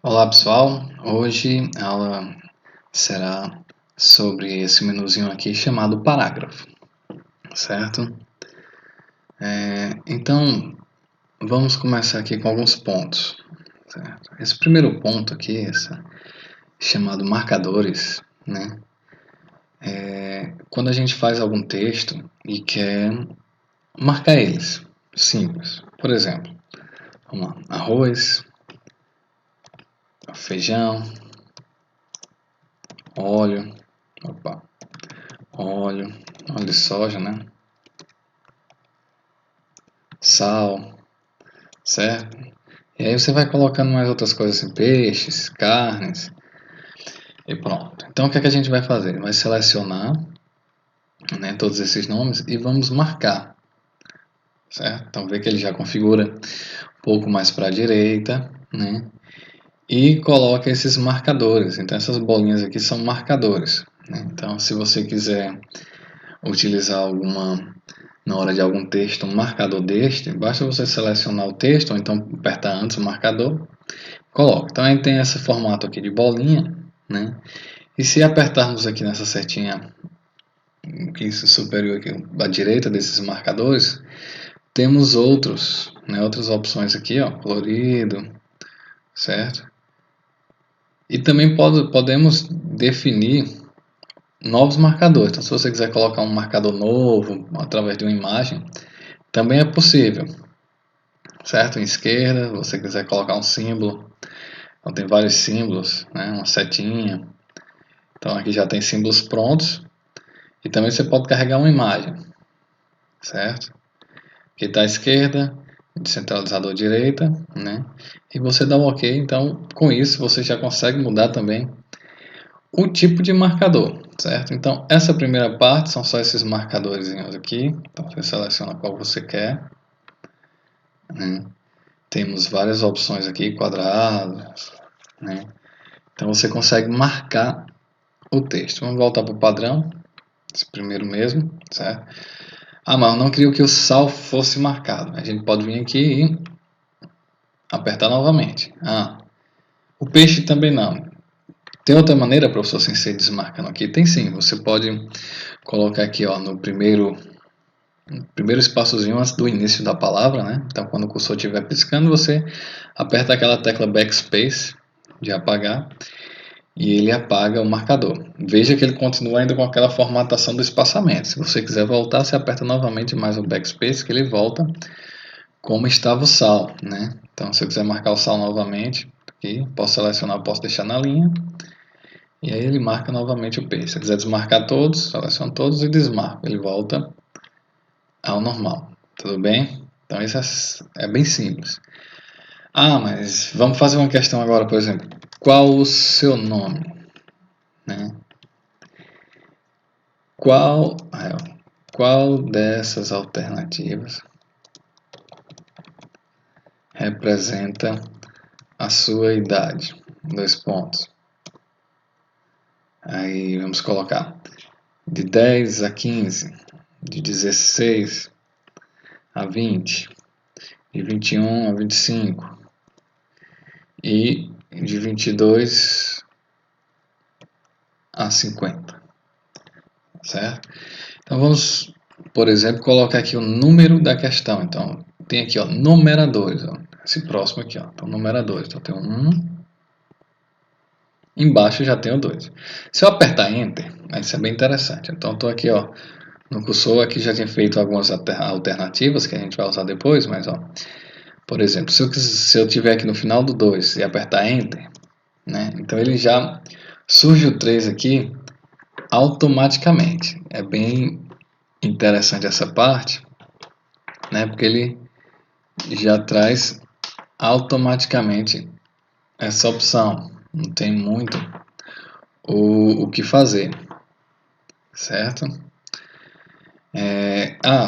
Olá pessoal, hoje a aula será sobre esse menuzinho aqui chamado parágrafo, certo? Então vamos começar aqui com alguns pontos, certo? Esse primeiro ponto aqui, chamado marcadores, né? Quando a gente faz algum texto e quer marcar eles, simples. Por exemplo, vamos lá, arroz, feijão, óleo, óleo de soja, né? Sal, certo? E aí você vai colocando mais outras coisas assim, peixes, carnes e pronto. Então o que é que a gente vai fazer? Vai selecionar, né, todos esses nomes e vamos marcar, certo? Então vê que ele já configura um pouco mais para a direita, né? E coloca esses marcadores. Então essas bolinhas aqui são marcadores, né? Então se você quiser utilizar na hora de algum texto, um marcador deste, basta você selecionar o texto, ou então apertar antes o marcador, coloca. Então aí tem esse formato aqui de bolinha, né? E se apertarmos aqui nessa setinha aqui superior aqui à direita desses marcadores, temos outras opções aqui, ó, colorido, certo? E também podemos definir novos marcadores. Então, se você quiser colocar um marcador novo através de uma imagem, também é possível, certo? Em esquerda, se você quiser colocar um símbolo, então tem vários símbolos, né? Uma setinha. Então aqui já tem símbolos prontos e também você pode carregar uma imagem, certo? Aqui está à esquerda, descentralizador à direita, né? E você dá um OK, então com isso você já consegue mudar também o tipo de marcador, certo? Então essa primeira parte são só esses marcadores aqui, então você seleciona qual você quer, né? Temos várias opções aqui, quadrados, né? Então você consegue marcar o texto. Vamos voltar para o padrão, esse primeiro mesmo, certo? Mas eu não queria que o sal fosse marcado. A gente pode vir aqui e apertar novamente. O peixe também não. Tem outra maneira, professor, sem ser desmarcando aqui? Tem sim. Você pode colocar aqui, ó, no primeiro espaçozinho antes do início da palavra, né? Então, quando o cursor estiver piscando, você aperta aquela tecla backspace de apagar e ele apaga o marcador. Veja que ele continua ainda com aquela formatação do espaçamento. Se você quiser voltar, você aperta novamente mais o backspace que ele volta como estava o sal, né? Então, se eu quiser marcar o sal novamente, aqui, posso selecionar, posso deixar na linha, e aí ele marca novamente o peixe. Se eu quiser desmarcar todos, seleciono todos e desmarco, ele volta ao normal, tudo bem? Então, isso é bem simples. Mas vamos fazer uma questão agora, por exemplo, qual o seu nome, né? Qual dessas alternativas representa a sua idade? 2 pontos. Aí vamos colocar de 10 a 15, de 16 a 20, de 21 a 25 e de 22 a 50, certo? Então vamos, por exemplo, colocar aqui o número da questão. Então tem aqui, ó, numeradores, ó, esse próximo aqui, ó, então numeradores. Então tem o 1, embaixo já tem o 2. Se eu apertar Enter, isso é bem interessante. Então estou aqui, ó, no cursor, aqui já tinha feito algumas alternativas que a gente vai usar depois, mas ó, por exemplo, se eu tiver aqui no final do 2 e apertar Enter, né, então ele já surge o 3 aqui automaticamente. É bem interessante essa parte, né, porque ele já traz automaticamente essa opção. Não tem muito o que fazer, certo?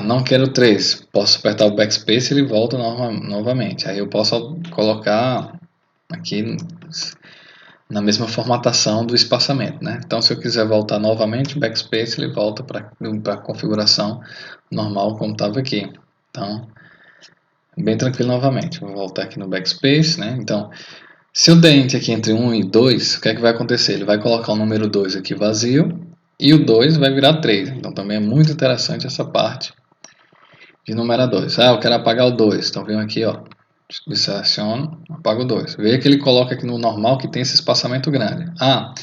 Não quero 3. Posso apertar o backspace e ele volta novamente. Aí eu posso colocar aqui na mesma formatação do espaçamento, né? Então, se eu quiser voltar novamente, o backspace ele volta para a configuração normal como estava aqui. Então, bem tranquilo novamente. Vou voltar aqui no backspace, né? Então, Se eu der int aqui entre 1 e 2, o que é que vai acontecer? Ele vai colocar o número 2 aqui vazio e o 2 vai virar 3. Então também é muito interessante essa parte de numeradores. Ah, eu quero apagar o 2. Então venho aqui, ó, seleciono, apago o 2. Veja que ele coloca aqui no normal que tem esse espaçamento grande. Ah,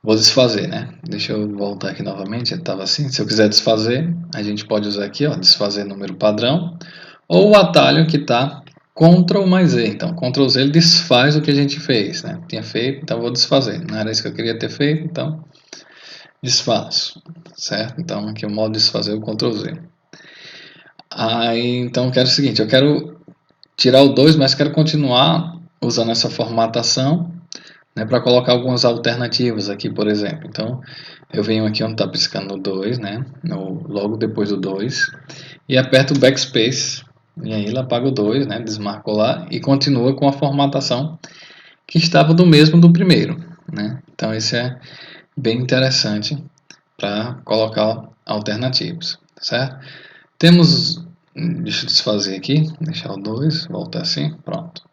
vou desfazer, né? Deixa eu voltar aqui novamente. Ele estava assim. Se eu quiser desfazer, a gente pode usar aqui, ó, desfazer número padrão. Ou o atalho que está Ctrl mais E. Então, Ctrl Z ele desfaz o que a gente fez, né? Tinha feito, então vou desfazer. Não era isso que eu queria ter feito, então desfaço, certo? Então, aqui o modo desfazer o Ctrl Z. Aí, então, eu quero o seguinte, eu quero tirar o 2, mas quero continuar usando essa formatação, né, para colocar algumas alternativas aqui, por exemplo. Então, eu venho aqui onde está piscando o 2, né, logo depois do 2, e aperto o backspace. E aí ele apaga o 2, né, desmarcou lá e continua com a formatação que estava do mesmo do primeiro, né? Então esse é bem interessante para colocar alternativas, certo? Temos, deixa eu desfazer aqui, deixar o 2, voltar assim, pronto.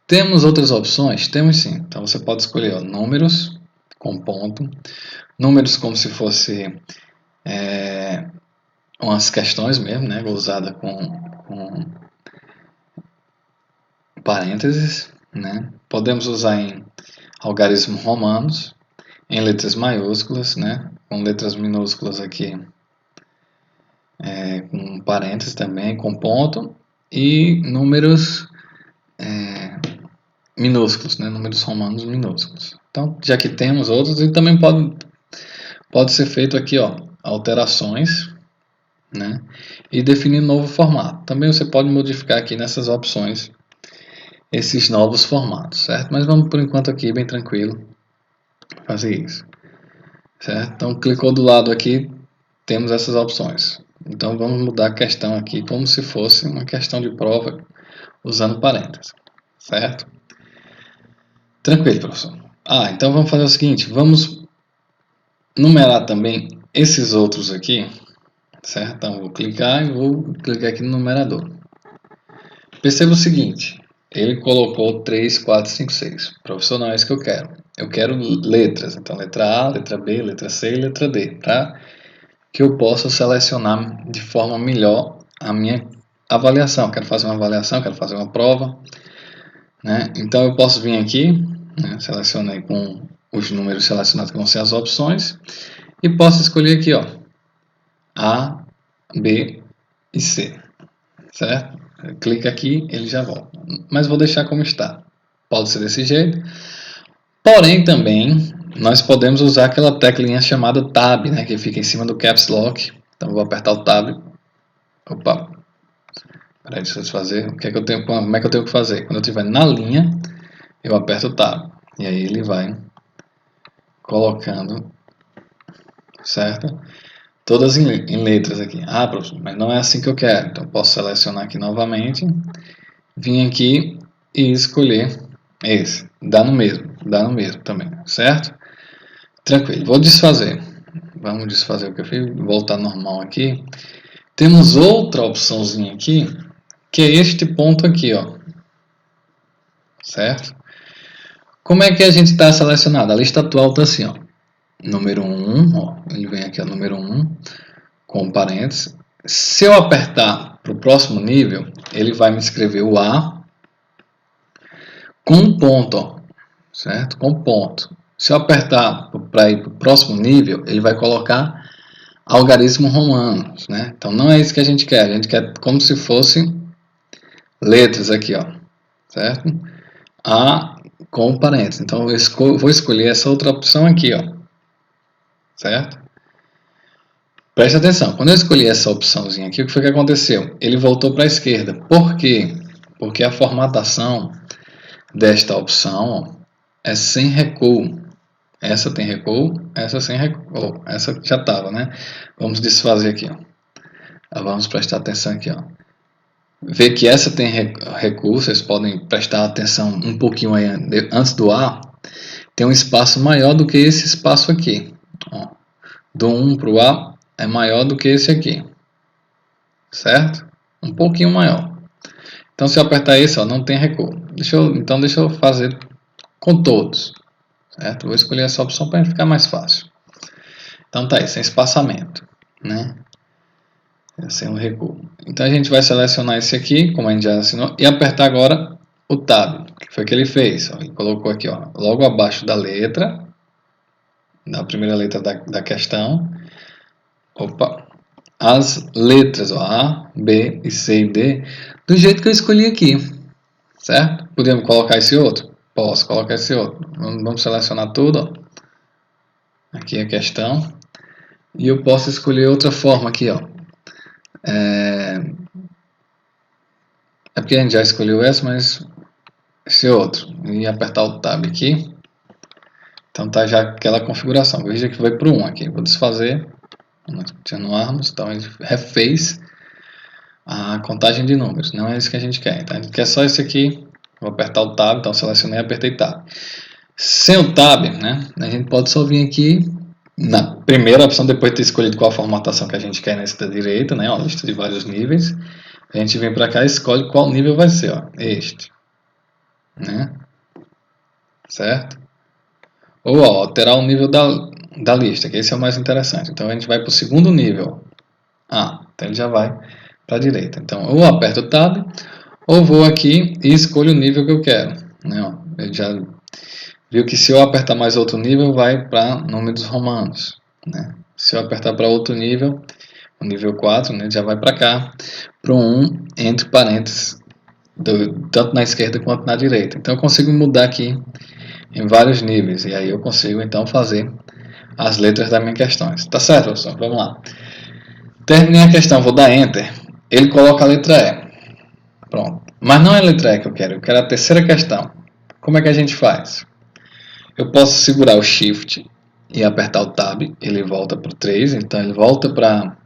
Temos outras opções? Temos sim. Então você pode escolher, ó, números com ponto, números como se fosse umas questões mesmo, né, usada com parênteses, né? Podemos usar em algarismos romanos, em letras maiúsculas, né? Com letras minúsculas aqui, com parênteses também, com ponto, e números minúsculos, né? Números romanos minúsculos. Então, já que temos outros, e também pode ser feito aqui, ó, alterações, né? E definir novo formato. Também você pode modificar aqui nessas opções esses novos formatos, certo? Mas vamos por enquanto aqui bem tranquilo fazer isso, certo? Então clicou do lado aqui, temos essas opções. Então vamos mudar a questão aqui como se fosse uma questão de prova usando parênteses, certo? Tranquilo, professor. Ah, então vamos fazer o seguinte, vamos numerar também esses outros aqui, certo? Então vou clicar e vou clicar aqui no numerador. Perceba o seguinte, ele colocou 3, 4, 5, 6. Professor, não é isso que eu quero. Eu quero letras. Então, letra A, letra B, letra C e letra D. Tá? Que eu possa selecionar de forma melhor a minha avaliação. Quero fazer uma avaliação, quero fazer uma prova. Né? Então, eu posso vir aqui, né? Selecionei com os números selecionados que vão ser as opções. E posso escolher aqui, ó, A, B e C. Certo? Clica aqui, ele já volta. Mas vou deixar como está. Pode ser desse jeito. Porém, também, nós podemos usar aquela teclinha chamada Tab, né, que fica em cima do Caps Lock. Então, vou apertar o Tab. Opa. Peraí, deixa eu fazer. O que é que eu tenho, como é que eu tenho que fazer? Quando eu estiver na linha, eu aperto o Tab. E aí ele vai colocando, certo? Todas em letras aqui. Ah, professor, mas não é assim que eu quero. Então, posso selecionar aqui novamente. Vim aqui e escolher esse. Dá no mesmo também, certo? Tranquilo, vou desfazer. Vamos desfazer o que eu fiz, voltar normal aqui. Temos outra opçãozinha aqui, que é este ponto aqui, ó. Certo? Como é que a gente está selecionado? A lista atual está assim, ó. Número 1, ó, ele vem aqui, ó, número 1, com parênteses. Se eu apertar para o próximo nível, ele vai me escrever o A com um ponto, ó, certo? Com ponto. Se eu apertar para ir para o próximo nível, ele vai colocar algarismo romano, né? Então não é isso que a gente quer como se fosse letras aqui, ó, certo? A com parênteses. Então eu vou escolher essa outra opção aqui, ó, certo? Preste atenção, quando eu escolhi essa opçãozinha aqui, o que foi que aconteceu? Ele voltou para a esquerda. Por quê? Porque a formatação desta opção, ó, é sem recuo. Essa tem recuo, essa sem recuo. Essa já estava, né? Vamos desfazer aqui, ó. Vamos prestar atenção aqui, ó. Ver que essa tem recuo, vocês podem prestar atenção um pouquinho aí antes do A, tem um espaço maior do que esse espaço aqui. Ó, do 1 para o A é maior do que esse aqui, certo? Um pouquinho maior. Então se eu apertar esse, ó, não tem recuo. Então deixa eu fazer com todos, certo? Vou escolher essa opção para ficar mais fácil. Então tá aí, sem espaçamento, né? Sem um recuo. Então a gente vai selecionar esse aqui, como a gente já assinou, e apertar agora o Tab, que foi o que ele fez. Ó, ele colocou aqui, ó, logo abaixo da letra, da primeira letra da questão. Opa! As letras, ó, A, B, e C e D, do jeito que eu escolhi aqui, certo? Podemos colocar esse outro? Posso colocar esse outro. Vamos selecionar tudo, ó. Aqui a questão. E eu posso escolher outra forma aqui, ó. É porque a gente já escolheu essa, mas esse outro. E apertar o Tab aqui. Então tá já aquela configuração. Veja que foi para o 1 aqui. Vou desfazer. Continuarmos. Então ele refez a contagem de números. Não é isso que a gente quer. Então a gente quer só esse aqui. Vou apertar o Tab. Então selecionei e apertei Tab. Sem o Tab, né, a gente pode só vir aqui na primeira opção, depois de ter escolhido qual a formatação que a gente quer nesse da direita, né, uma lista de vários níveis. A gente vem para cá e escolhe qual nível vai ser, ó, este, né, certo? Ou ó, alterar o nível da lista, que esse é o mais interessante. Então a gente vai para o segundo nível. Então ele já vai para a direita. Então ou aperto o Tab, ou vou aqui e escolho o nível que eu quero, né, ó, ele já viu que se eu apertar mais outro nível, vai para números romanos, né? Se eu apertar para outro nível, o nível 4, né, já vai para cá, para o 1 entre parênteses, tanto na esquerda quanto na direita. Então eu consigo mudar aqui em vários níveis, e aí eu consigo então fazer as letras das minhas questões. Tá certo, professor? Vamos lá. Terminei a questão, vou dar Enter. Ele coloca a letra E. Pronto. Mas não é a letra E que eu quero a terceira questão. Como é que a gente faz? Eu posso segurar o Shift e apertar o Tab, ele volta para o 3, então ele volta para,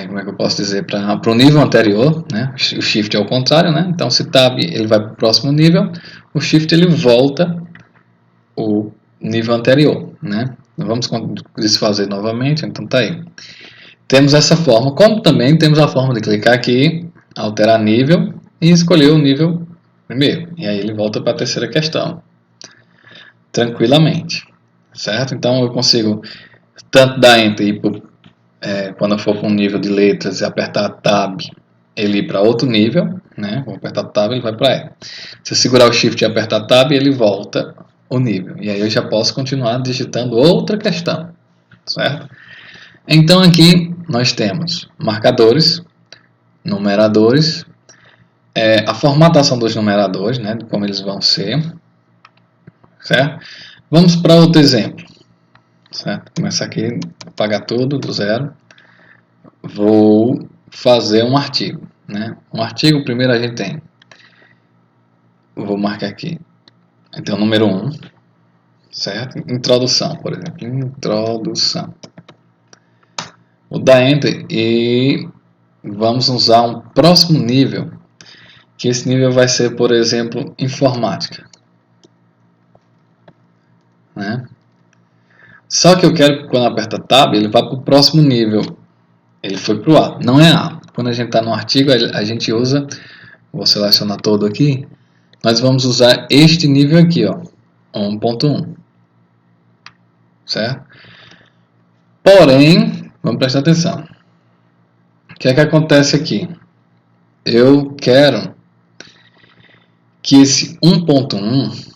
como é que eu posso dizer, para o nível anterior, né? O Shift é o contrário, né? Então se Tab ele vai para o próximo nível, o Shift ele volta o nível anterior, né? Vamos desfazer novamente, então tá aí. Temos essa forma, como também temos a forma de clicar aqui, alterar nível e escolher o nível primeiro, e aí ele volta para a terceira questão. Tranquilamente, certo? Então eu consigo tanto dar Enter e quando eu for para um nível de letras e apertar Tab, ele ir para outro nível, né? Vou apertar Tab, ele vai para E. Se eu segurar o Shift e apertar Tab, ele volta o nível. E aí eu já posso continuar digitando outra questão, certo? Então aqui nós temos marcadores, numeradores, a formatação dos numeradores, né? Como eles vão ser, certo? Vamos para outro exemplo. Certo? Começar aqui, apagar tudo do zero. Vou fazer um artigo, né? Um artigo, primeiro a gente tem, vou marcar aqui, então número 1, certo? Introdução, por exemplo, introdução. Vou dar Enter e vamos usar um próximo nível, que esse nível vai ser, por exemplo, informática, né? Só que eu quero que quando aperta Tab, ele vá para o próximo nível. Ele foi para o A, não é A. Quando a gente está no artigo, a gente usa, vou selecionar todo aqui, nós vamos usar este nível aqui, ó, 1.1, certo? Porém, vamos prestar atenção. O que é que acontece aqui? Eu quero que esse 1.1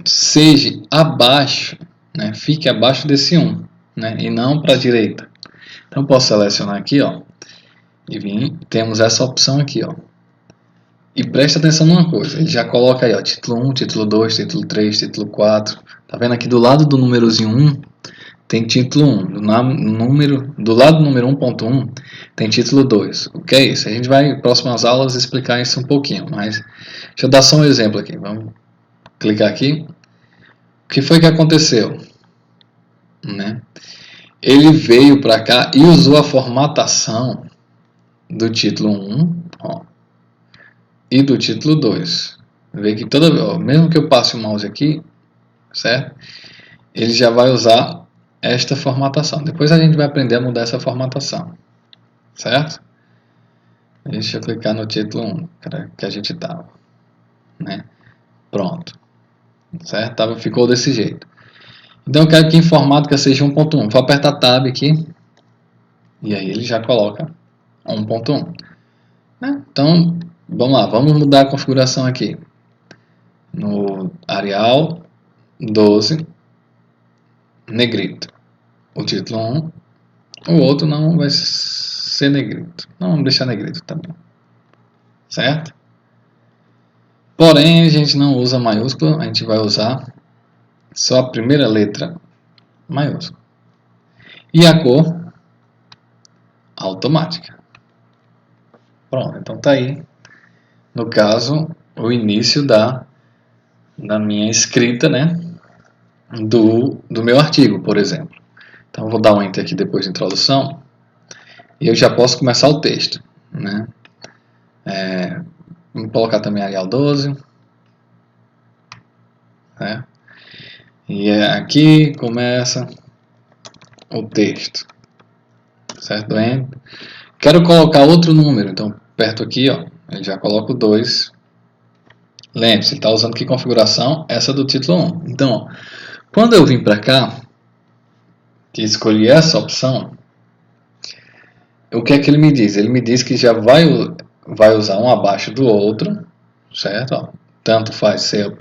seja abaixo, né? Fique abaixo desse 1, né? E não para a direita. Então, eu posso selecionar aqui, ó, e vir, temos essa opção aqui, ó. E presta atenção numa coisa, ele já coloca aí, ó, título 1, título 2, título 3, título 4. Tá vendo aqui do lado do númerozinho 1, tem título 1. Do lado do número 1.1, tem título 2. O que é isso? A gente vai, em próximas aulas, explicar isso um pouquinho, mas deixa eu dar só um exemplo aqui. Vamos clicar aqui. O que foi que aconteceu? Né? Ele veio para cá e usou a formatação do título 1, ó, e do título 2. Vê que mesmo que eu passe o mouse aqui, certo? Ele já vai usar esta formatação. Depois a gente vai aprender a mudar essa formatação, certo? Deixa eu clicar no título 1, que a gente estava, né? Pronto, certo? Ficou desse jeito. Então eu quero que informática seja 1.1. Vou apertar Tab aqui e aí ele já coloca 1.1. Né? Então vamos lá, vamos mudar a configuração aqui. No Arial 12, negrito. O título 1, o outro não vai ser negrito. Não, vamos deixar negrito também. Certo? Porém, a gente não usa maiúsculo, a gente vai usar só a primeira letra maiúscula. E a cor automática. Pronto, então tá aí, no caso, o início da minha escrita, né, do meu artigo, por exemplo. Então eu vou dar um Enter aqui depois de introdução e eu já posso começar o texto, né. Vou colocar também Arial 12, né, e aqui começa o texto, certo? Enter. Quero colocar outro número, então aperto aqui, ó, ele já coloca o 2. Lembre-se, ele está usando que configuração? Essa do título 1. Então, ó, quando eu vim para cá, que escolhi essa opção, o que é que ele me diz? Ele me diz que já vai usar um abaixo do outro, certo? Ó, tanto faz ser a o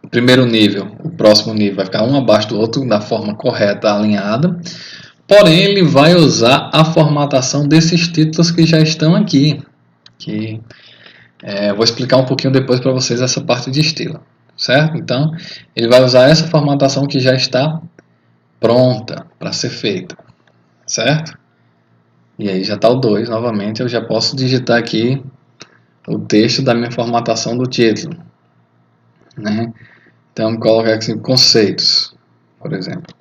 primeiro nível, o próximo nível vai ficar um abaixo do outro da forma correta, alinhada. Porém, ele vai usar a formatação desses títulos que já estão aqui, que eu vou explicar um pouquinho depois para vocês essa parte de estilo, certo? Então, ele vai usar essa formatação que já está pronta para ser feita, certo? E aí já está o 2, novamente, eu já posso digitar aqui o texto da minha formatação do título, né? Então, vamos colocar aqui assim, conceitos, por exemplo,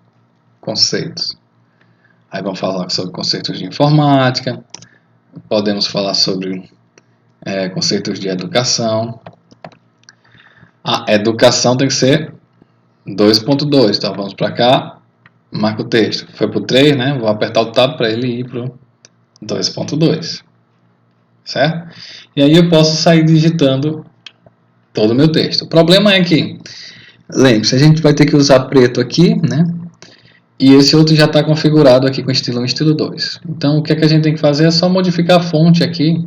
conceitos. Aí vamos falar sobre conceitos de informática, podemos falar sobre conceitos de educação. A educação tem que ser 2.2, então vamos para cá, marca o texto. Foi para o 3, né? Vou apertar o Tab para ele ir para o 2.2, certo? E aí eu posso sair digitando todo o meu texto. O problema é que, lembre-se, a gente vai ter que usar preto aqui, né? E esse outro já está configurado aqui com estilo 1 e estilo 2. Então o que é que a gente tem que fazer é só modificar a fonte aqui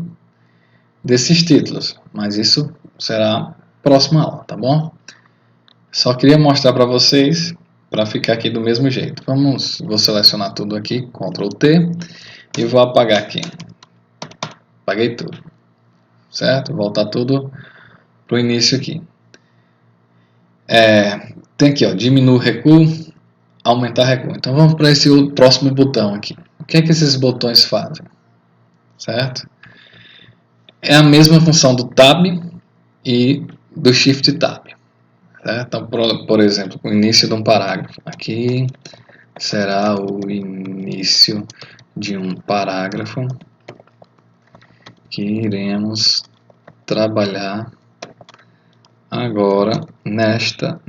desses títulos. Mas isso será próxima aula, tá bom? Só queria mostrar para vocês, para ficar aqui do mesmo jeito. Vou selecionar tudo aqui, Ctrl T, e vou apagar aqui. Apaguei tudo, certo? Voltar tudo para o início aqui. Tem aqui, ó, diminuir o recuo, aumentar o recuo. Então vamos para esse próximo botão aqui. O que é que esses botões fazem? Certo? É a mesma função do Tab e do Shift Tab. Certo? Então, por exemplo, o início de um parágrafo. Aqui será o início de um parágrafo que iremos trabalhar agora nessa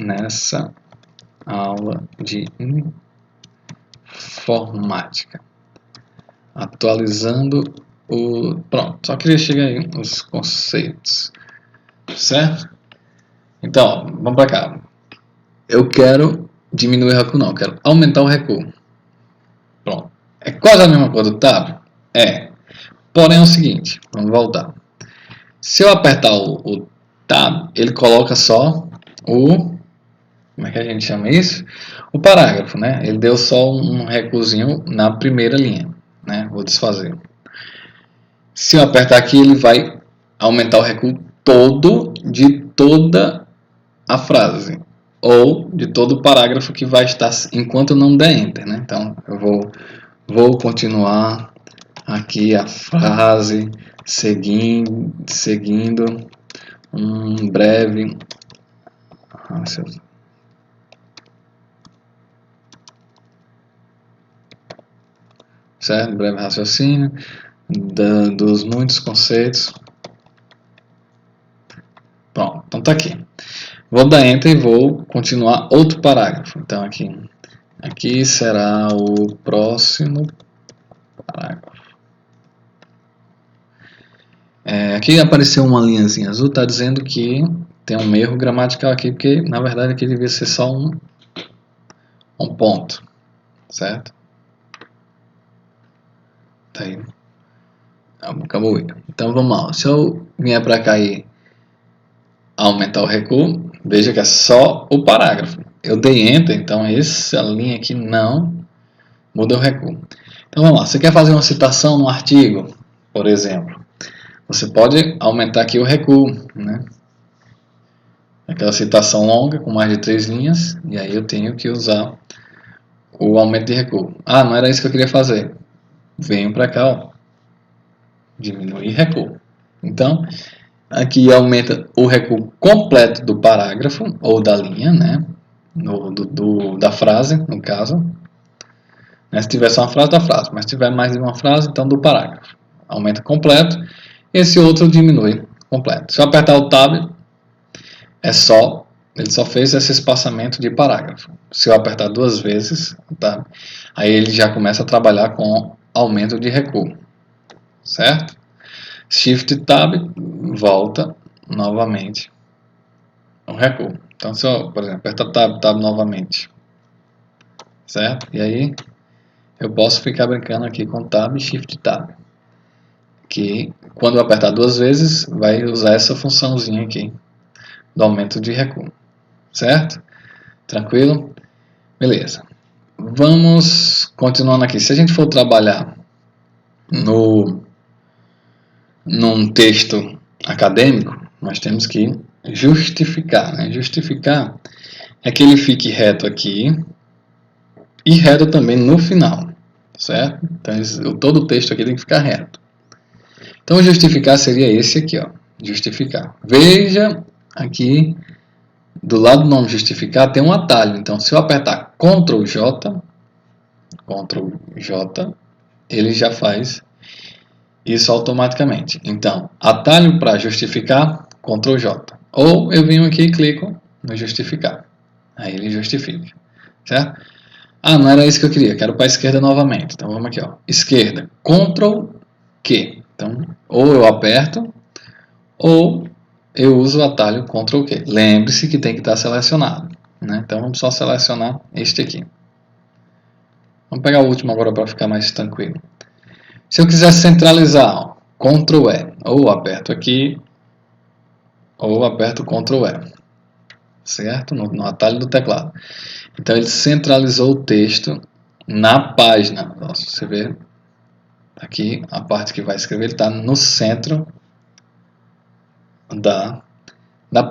aula de informática. Atualizando o... Pronto, só queria chegar aí nos conceitos, certo? Então, vamos para cá. Eu quero diminuir o recuo, não, eu quero aumentar o recuo. Pronto. É quase a mesma coisa do Tab? É. Porém é o seguinte, vamos voltar. Se eu apertar o Tab, ele coloca só o... Como é que a gente chama isso? O parágrafo, né? Ele deu só um recuozinho na primeira linha, né? Vou desfazer. Se eu apertar aqui, ele vai aumentar o recuo todo de toda a frase ou de todo o parágrafo que vai estar enquanto eu não der Enter, né? Então eu vou continuar aqui a frase seguindo um breve certo? Breve raciocínio dos muitos conceitos. Pronto, então tá aqui. Vou dar Enter e vou continuar outro parágrafo. Então aqui será o próximo parágrafo. Aqui apareceu uma linhazinha azul, está dizendo que tem um erro gramatical aqui, porque na verdade aqui devia ser só um ponto, certo? Tá aí. Acabou. Então vamos lá. Se eu vier para cá e aumentar o recuo, veja que é só o parágrafo. Eu dei Enter, então essa linha aqui não muda o recuo. Então vamos lá. Você quer fazer uma citação no artigo, por exemplo? Você pode aumentar aqui o recuo, né? Aquela citação longa com mais de 3 linhas, e aí eu tenho que usar o aumento de recuo. Ah, não era isso que eu queria fazer. Venho para cá, ó, diminuir recuo. Então, aqui aumenta o recuo completo do parágrafo ou da linha, né? Da frase, no caso. Se tiver só uma frase, da frase. Mas se tiver mais de uma frase, então do parágrafo. Aumenta completo. Esse outro diminui completo. Se eu apertar o Tab, ele só fez esse espaçamento de parágrafo. Se eu apertar 2 vezes, tá? Aí ele já começa a trabalhar com aumento de recuo, certo? Shift Tab volta novamente o recuo. Então, se eu, por exemplo, apertar Tab novamente, certo? E aí eu posso ficar brincando aqui com Tab e Shift Tab, que quando eu apertar 2 vezes, vai usar essa funçãozinha aqui do aumento de recuo, certo? Tranquilo? Beleza. Vamos continuando aqui. Se a gente for trabalhar num texto acadêmico, nós temos que justificar, né? Justificar é que ele fique reto aqui e reto também no final, certo? Então, todo o texto aqui tem que ficar reto. Então, justificar seria esse aqui, ó. Justificar. Veja aqui, do lado do nome justificar, tem um atalho. Então, se eu apertar Ctrl J, ele já faz isso automaticamente. Então, atalho para justificar, Ctrl J. Ou eu venho aqui e clico no justificar. Aí ele justifica, certo? Ah, não era isso que eu queria, quero para a esquerda novamente. Então vamos aqui, ó. Esquerda, Ctrl Q. Então, ou eu aperto, ou eu uso o atalho Ctrl Q. Lembre-se que tem que estar selecionado, né? Então vamos só selecionar este aqui. Vamos pegar o último agora para ficar mais tranquilo. Se eu quiser centralizar, ó, Ctrl E, ou aperto aqui, ou aperto Ctrl E, certo? No atalho do teclado. Então ele centralizou o texto na página. Nossa, você vê aqui a parte que vai escrever, ele está no centro da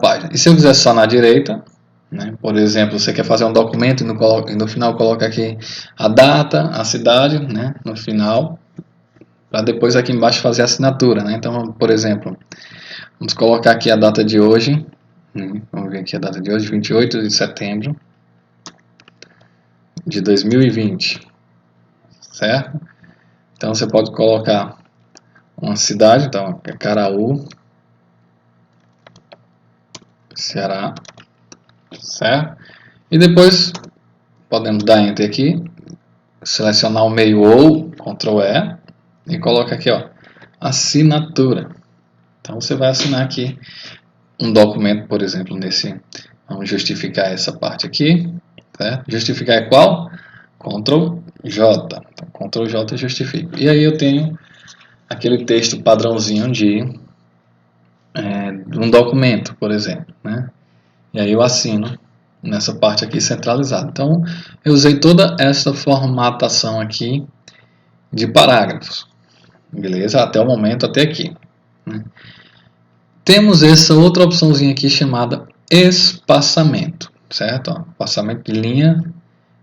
página. E se eu quiser só na direita, né? Por exemplo, você quer fazer um documento e no final coloca aqui a data, a cidade, né? No final, para depois aqui embaixo fazer a assinatura, né? Então, por exemplo, vamos colocar aqui a data de hoje, vamos ver aqui a data de hoje, 28 de setembro de 2020, certo? Então você pode colocar uma cidade, então é Caraú, Ceará, certo? E depois podemos dar Enter aqui, selecionar o meio ou Ctrl E e coloca aqui, ó, assinatura. Então você vai assinar aqui um documento, por exemplo, vamos justificar essa parte aqui, certo? Justificar é qual? Ctrl J. Então, Ctrl J justifico. E aí eu tenho aquele texto padrãozinho de um documento, por exemplo, né? E aí eu assino nessa parte aqui centralizada. Então, eu usei toda essa formatação aqui de parágrafos, beleza? Até o momento, até aqui, né? Temos essa outra opçãozinha aqui chamada espaçamento, certo? Ó, espaçamento de linha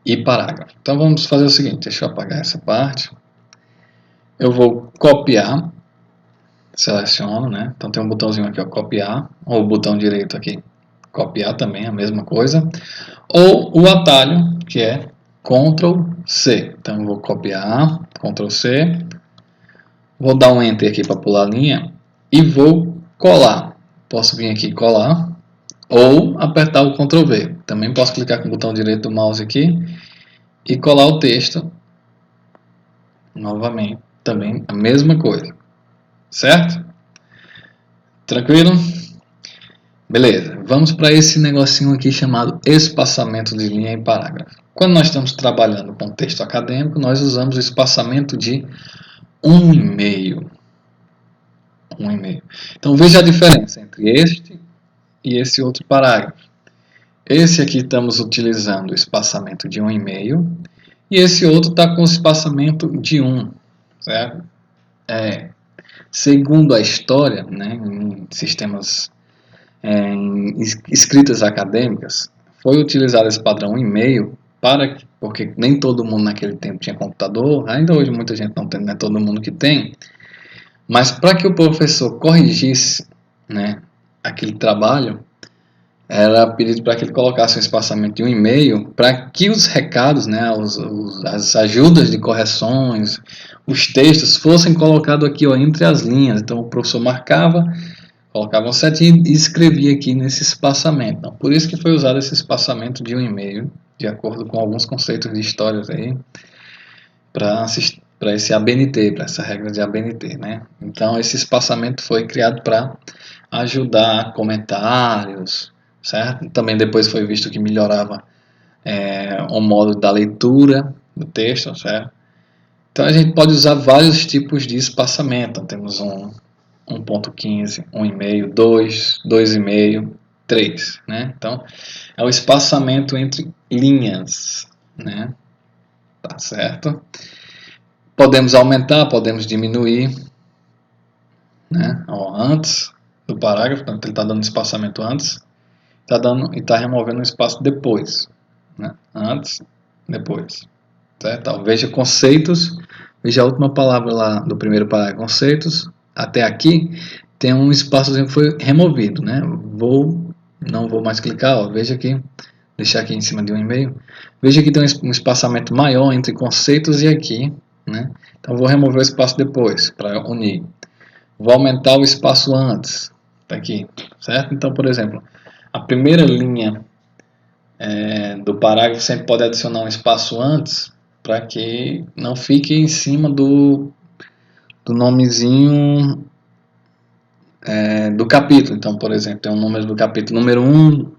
e parágrafo. Então, vamos fazer o seguinte, deixa eu apagar essa parte. Eu vou copiar, seleciono, né? Então, tem um botãozinho aqui, ó, copiar, ou o botão direito aqui, copiar também, a mesma coisa. Ou o atalho, que é Ctrl C. Então, eu vou copiar, Ctrl C, vou dar um Enter aqui para pular a linha e vou colar. Posso vir aqui e colar, ou apertar o Ctrl V. Também posso clicar com o botão direito do mouse aqui e colar o texto novamente. Também a mesma coisa, certo? Tranquilo? Beleza, vamos para esse negocinho aqui chamado espaçamento de linha e parágrafo. Quando nós estamos trabalhando com texto acadêmico, nós usamos o espaçamento de 1,5. 1,5. Então veja a diferença entre este e esse outro parágrafo. Esse aqui estamos utilizando o espaçamento de 1,5 e esse outro está com o espaçamento de 1, certo? Segundo a história, né, em sistemas em escritas acadêmicas, foi utilizado esse padrão 1,5 porque nem todo mundo naquele tempo tinha computador, ainda hoje muita gente não tem, não é todo mundo que tem, mas para que o professor corrigisse, né, aquele trabalho, era pedido para que ele colocasse um espaçamento de 1,5 para que os recados, né, as ajudas de correções, os textos fossem colocados aqui, ó, entre as linhas. Então o professor marcava, colocava um setinho e escrevia aqui nesse espaçamento. Então, por isso que foi usado esse espaçamento de 1,5, de acordo com alguns conceitos de histórias aí, para esse ABNT, para essa regra de ABNT, né? Então esse espaçamento foi criado para ajudar comentários, certo? Também depois foi visto que melhorava o modo da leitura do texto, certo? Então a gente pode usar vários tipos de espaçamento. Então, temos 1,15, 1,5, 2, 2,5, 3, né? Então é o espaçamento entre linhas, né? Tá certo? Podemos aumentar, podemos diminuir, né? Ó, antes do parágrafo, então ele está dando espaçamento antes, está dando e está removendo um espaço depois, né? Antes, depois, certo? Então, veja conceitos, veja a última palavra lá do primeiro parágrafo, conceitos, até aqui tem um espaçozinho que foi removido, né? Não vou mais clicar, ó, veja aqui, deixar aqui em cima de 1,5, veja que tem um espaçamento maior entre conceitos e aqui, né? Então vou remover o espaço depois para unir. Vou aumentar o espaço antes, tá aqui, certo? Então, por exemplo, a primeira linha do parágrafo sempre pode adicionar um espaço antes para que não fique em cima do nomezinho do capítulo. Então, por exemplo, tem um número do capítulo número 1,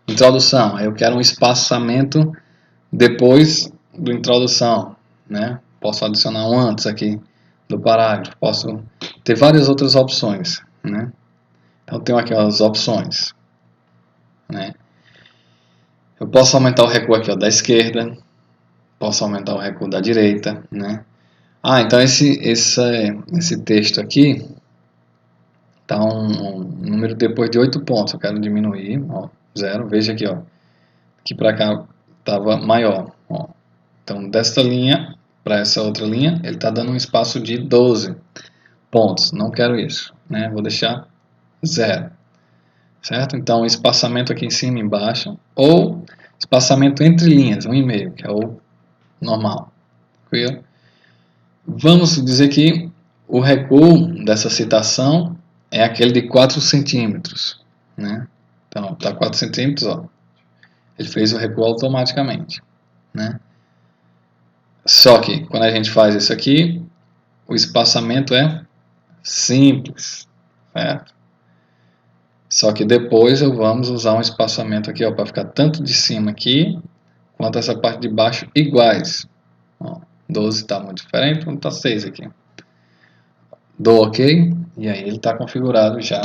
introdução. Aí eu quero um espaçamento depois do introdução, né? Posso adicionar um antes aqui do parágrafo, posso ter várias outras opções, né? Então tenho aqui as opções, né? Eu posso aumentar o recuo aqui, ó, da esquerda, posso aumentar o recuo da direita, né? Então esse texto aqui tá um número depois de 8 pontos, eu quero diminuir, ó, 0, veja aqui, ó, aqui para cá estava maior, ó. Então desta linha para essa outra linha, ele está dando um espaço de 12 pontos, não quero isso, né? Vou deixar 0, certo? Então espaçamento aqui em cima e embaixo, ou espaçamento entre linhas, 1,5, que é o normal, tranquilo? Vamos dizer que o recuo dessa citação é aquele de 4 centímetros, né? Então está 4 centímetros, ó. Ele fez o recuo automaticamente, né? Só que quando a gente faz isso aqui, o espaçamento é simples, certo? Só que depois vamos usar um espaçamento aqui, ó, para ficar tanto de cima aqui quanto essa parte de baixo iguais. Ó, 12 está muito diferente, vamos estar 6 aqui. Dou OK, e aí ele está configurado já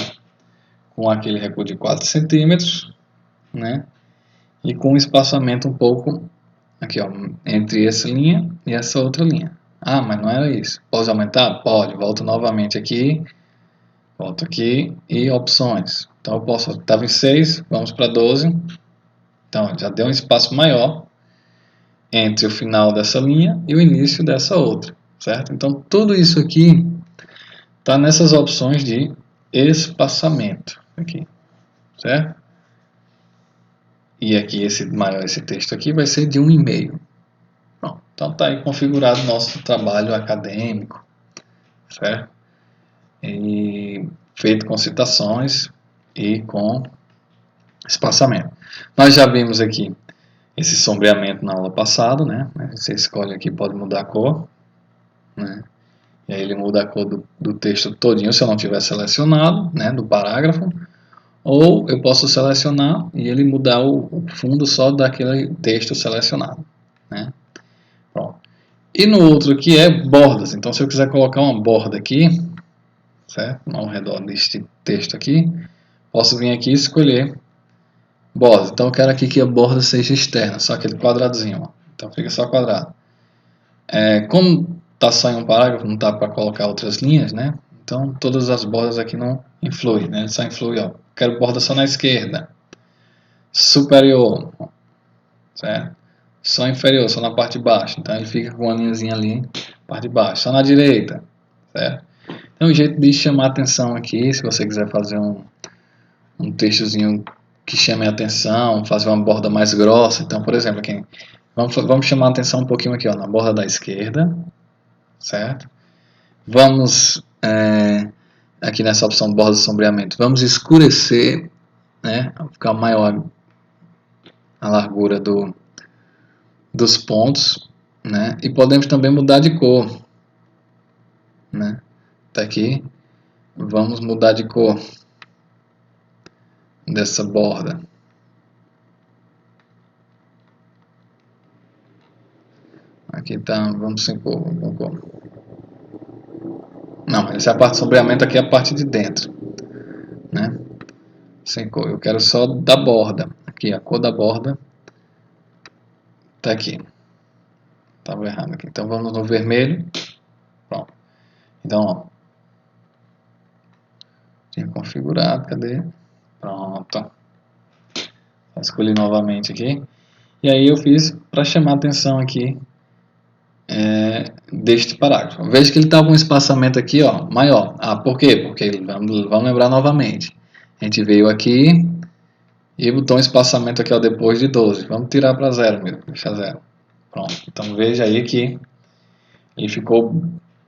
com aquele recuo de 4 centímetros, né? E com um espaçamento um pouco aqui, ó, entre essa linha e essa outra linha. Mas não era isso. Posso aumentar? Pode. Volto novamente aqui, volto aqui e opções. Então eu posso, estava em 6, vamos para 12. Então já deu um espaço maior entre o final dessa linha e o início dessa outra, certo? Então tudo isso aqui está nessas opções de espaçamento aqui, certo? E aqui esse texto aqui vai ser de 1,5. Pronto, então está aí configurado o nosso trabalho acadêmico, certo? E feito com citações e com espaçamento. Nós já vimos aqui esse sombreamento na aula passada, né? Você escolhe aqui, pode mudar a cor, né? E aí ele muda a cor do texto todinho se eu não tiver selecionado, né, do parágrafo. Ou eu posso selecionar e ele mudar o fundo só daquele texto selecionado, né? Pronto. E no outro aqui é bordas. Então se eu quiser colocar uma borda aqui, certo? Ao redor deste texto aqui, posso vir aqui e escolher bordas. Então eu quero aqui que a borda seja externa, só aquele quadradozinho, ó. Então fica só quadrado. Como está só em um parágrafo, não está para colocar outras linhas, né? Então todas as bordas aqui não influem, né? Só influi, ó. Quero borda só na esquerda, superior, certo? Só inferior, só na parte de baixo. Então ele fica com uma linhazinha ali, parte de baixo. Só na direita, certo? Então um jeito de chamar atenção aqui, se você quiser fazer um textozinho que chame a atenção, fazer uma borda mais grossa. Então, por exemplo, aqui, vamos chamar a atenção um pouquinho aqui, ó, na borda da esquerda, certo? Vamos, aqui nessa opção borda de sombreamento, vamos escurecer, né, ficar maior a largura dos pontos, né, e podemos também mudar de cor, né, tá aqui, vamos mudar de cor dessa borda. Aqui tá, vamos sem cor, com cor. Não, essa é a parte de sombreamento, aqui é a parte de dentro, né? Sem cor. Eu quero só da borda. Aqui, a cor da borda tá aqui. Estava errado aqui. Então vamos no vermelho. Pronto. Então, ó. Tinha configurado, cadê? Pronto. Escolhi novamente aqui. E aí eu fiz para chamar a atenção aqui deste parágrafo. Veja que ele está com um espaçamento aqui, ó, maior. Ah, por quê? Porque vamos lembrar novamente. A gente veio aqui e botou um espaçamento aqui, ó, depois de 12. Vamos tirar para 0 mesmo, deixar 0. Pronto. Então veja aí que ele ficou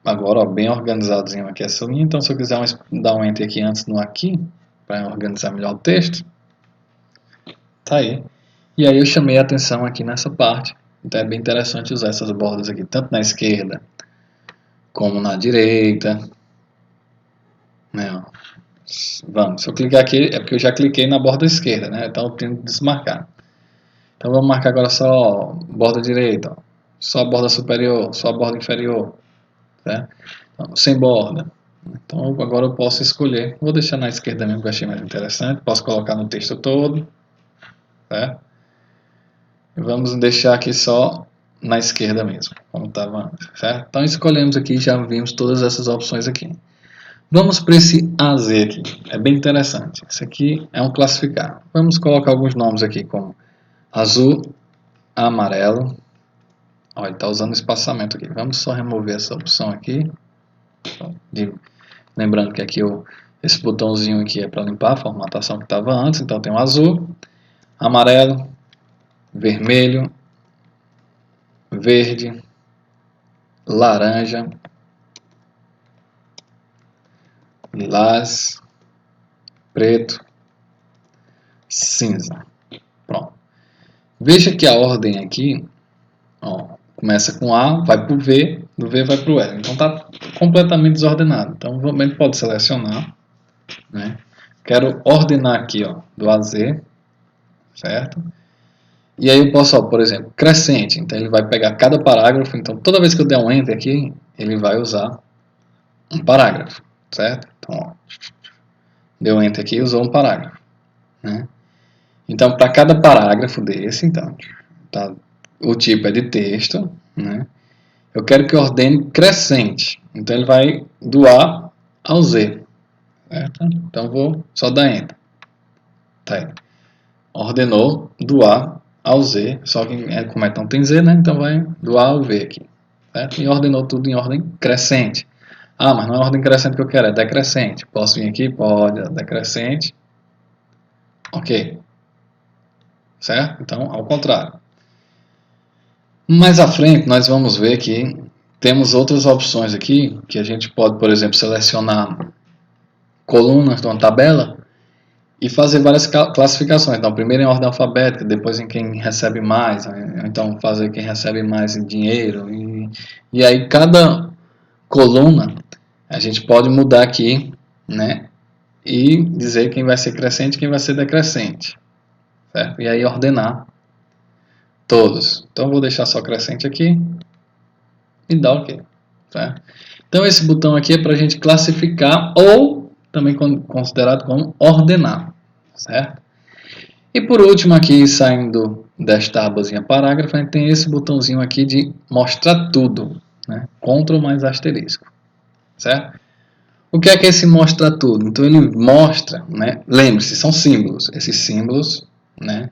agora, ó, bem organizadozinho aqui essa linha. Então se eu quiser dar um enter aqui antes no aqui, para organizar melhor o texto, tá aí. E aí eu chamei a atenção aqui nessa parte. Então é bem interessante usar essas bordas aqui, tanto na esquerda como na direita, né? Vamos, se eu clicar aqui é porque eu já cliquei na borda esquerda, né? Então eu tenho que desmarcar. Então vamos marcar agora só borda direita, ó. Só a borda superior, só a borda inferior, certo? Então, sem borda. Então agora eu posso escolher, vou deixar na esquerda mesmo que eu achei mais interessante, posso colocar no texto todo, certo? E vamos deixar aqui só na esquerda mesmo, como estava antes, certo? Então escolhemos aqui, já vimos todas essas opções aqui. Vamos para esse AZ aqui, é bem interessante. Esse aqui é um classificar. Vamos colocar alguns nomes aqui como azul, amarelo. Olha, ele está usando espaçamento aqui. Vamos só remover essa opção aqui. Lembrando que aqui esse botãozinho aqui é para limpar a formatação que estava antes. Então tem o azul, amarelo, vermelho, verde, laranja, lilás, preto, cinza. Pronto. Veja que a ordem aqui, ó, começa com A, vai para o V, do V vai para o L. Então está completamente desordenado. Então a gente pode selecionar, né? Quero ordenar aqui, ó, do A a Z, certo? E aí eu posso, ó, por exemplo, crescente. Então ele vai pegar cada parágrafo. Então toda vez que eu der um Enter aqui, ele vai usar um parágrafo, certo? Então, ó, deu Enter aqui e usou um parágrafo, né? Então para cada parágrafo desse, então, tá, o tipo é de texto, né? Eu quero que ordene crescente. Então ele vai do A ao Z, certo? Então vou só dar Enter. Tá aí. Ordenou do A ao Z, só que como não tem Z, né? Então vai do A ao V aqui, certo? E ordenou tudo em ordem crescente. Ah, mas não é ordem crescente que eu quero, é decrescente. Posso vir aqui? Pode, decrescente. Ok. Certo? Então, ao contrário. Mais à frente, nós vamos ver que temos outras opções aqui, que a gente pode, por exemplo, selecionar colunas de uma tabela e fazer várias classificações. Então, primeiro em ordem alfabética, depois em quem recebe mais, então fazer quem recebe mais em dinheiro. E aí cada coluna a gente pode mudar aqui, né? E dizer quem vai ser crescente e quem vai ser decrescente, certo? E aí ordenar todos. Então vou deixar só crescente aqui e dar OK, certo? Então esse botão aqui é para a gente classificar ou também considerado como ordenar, certo? E por último aqui, saindo desta abazinha parágrafo, a gente tem esse botãozinho aqui de mostrar tudo, né? Ctrl mais asterisco, certo? O que é esse mostrar tudo? Então ele mostra, né? Lembre-se, são símbolos. Esses símbolos, né?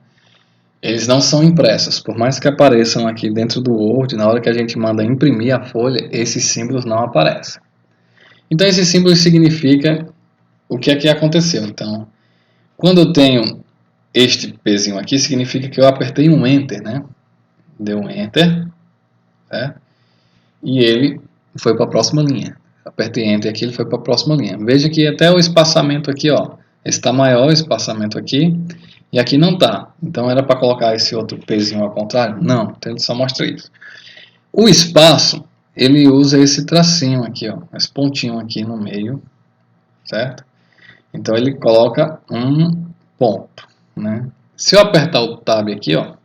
Eles não são impressos. Por mais que apareçam aqui dentro do Word, na hora que a gente manda imprimir a folha, esses símbolos não aparecem. Então esses símbolos significam o que é que aconteceu. Então, quando eu tenho este pezinho aqui, significa que eu apertei um Enter, né? Deu um Enter, certo? E ele foi para a próxima linha. Apertei Enter aqui, ele foi para a próxima linha. Veja que até o espaçamento aqui, ó, está maior o espaçamento aqui, e aqui não está. Então era para colocar esse outro pezinho ao contrário? Não, então ele só mostra isso. O espaço, ele usa esse tracinho aqui, ó, esse pontinho aqui no meio, certo? Então ele coloca um ponto, né? Se eu apertar o Tab aqui, ó,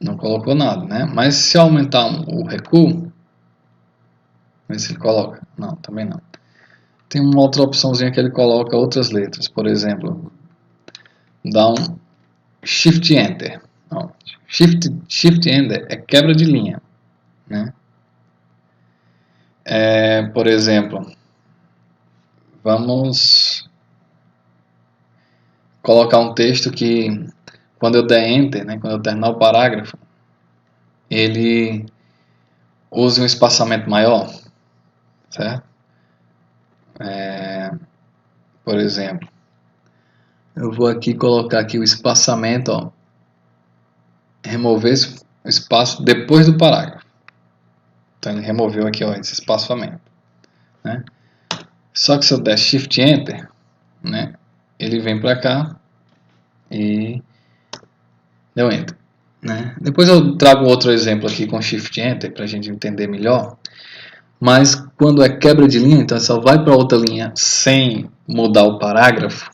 não colocou nada, né? Mas se eu aumentar o recuo, ver se ele coloca. Não, também não. Tem uma outra opçãozinha que ele coloca outras letras. Por exemplo, dá um Shift Enter. Não, Shift Enter é quebra de linha, né? Por exemplo, vamos colocar um texto que quando eu der Enter, né, quando eu terminar o parágrafo, ele use um espaçamento maior, certo? Por exemplo, eu vou aqui colocar aqui o espaçamento, ó, remover o espaço depois do parágrafo. Então ele removeu aqui, ó, esse espaçamento, né? Só que se eu der Shift Enter, né, ele vem para cá e deu Enter, né? Depois eu trago outro exemplo aqui com Shift Enter para a gente entender melhor. Mas quando é quebra de linha, então só vai para outra linha sem mudar o parágrafo,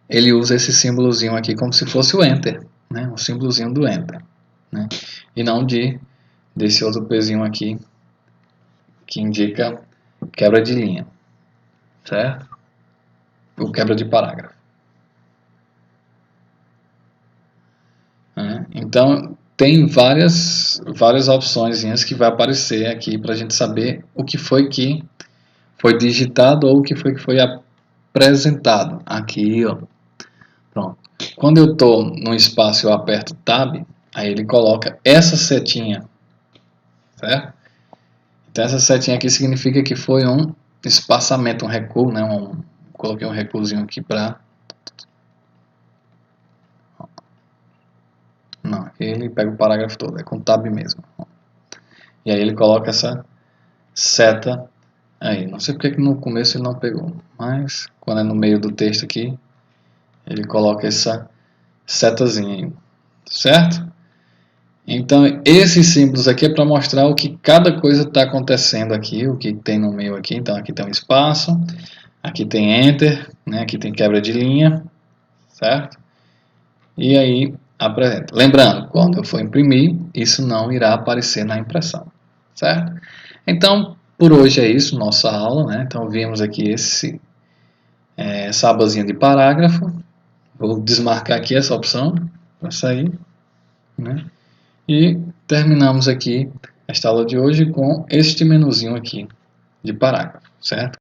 ele usa esse símbolozinho aqui como se fosse o Enter, né? O símbolozinho do Enter, né? E não desse outro pezinho aqui que indica quebra de linha, certo? Ou quebra de parágrafo. Então tem várias opções que vai aparecer aqui para a gente saber o que foi digitado ou o que foi apresentado aqui, ó. Pronto. Quando eu estou no espaço, eu aperto Tab, aí ele coloca essa setinha, certo? Então essa setinha aqui significa que foi um espaçamento, um recuo, né? Coloquei um recuozinho aqui para... Não, aqui ele pega o parágrafo todo, é com Tab mesmo. E aí ele coloca essa seta aí. Não sei porque que no começo ele não pegou, mas quando é no meio do texto aqui, ele coloca essa setazinha aí, certo? Então esses símbolos aqui é para mostrar o que cada coisa está acontecendo aqui, o que tem no meio aqui. Então aqui tem um espaço, aqui tem Enter, né? Aqui tem quebra de linha, certo? E aí apresenta. Lembrando, quando eu for imprimir, isso não irá aparecer na impressão, certo? Então por hoje é isso, nossa aula, né? Então vimos aqui essa abazinha de parágrafo. Vou desmarcar aqui essa opção para sair, né? E terminamos aqui esta aula de hoje com este menuzinho aqui de parágrafo, certo?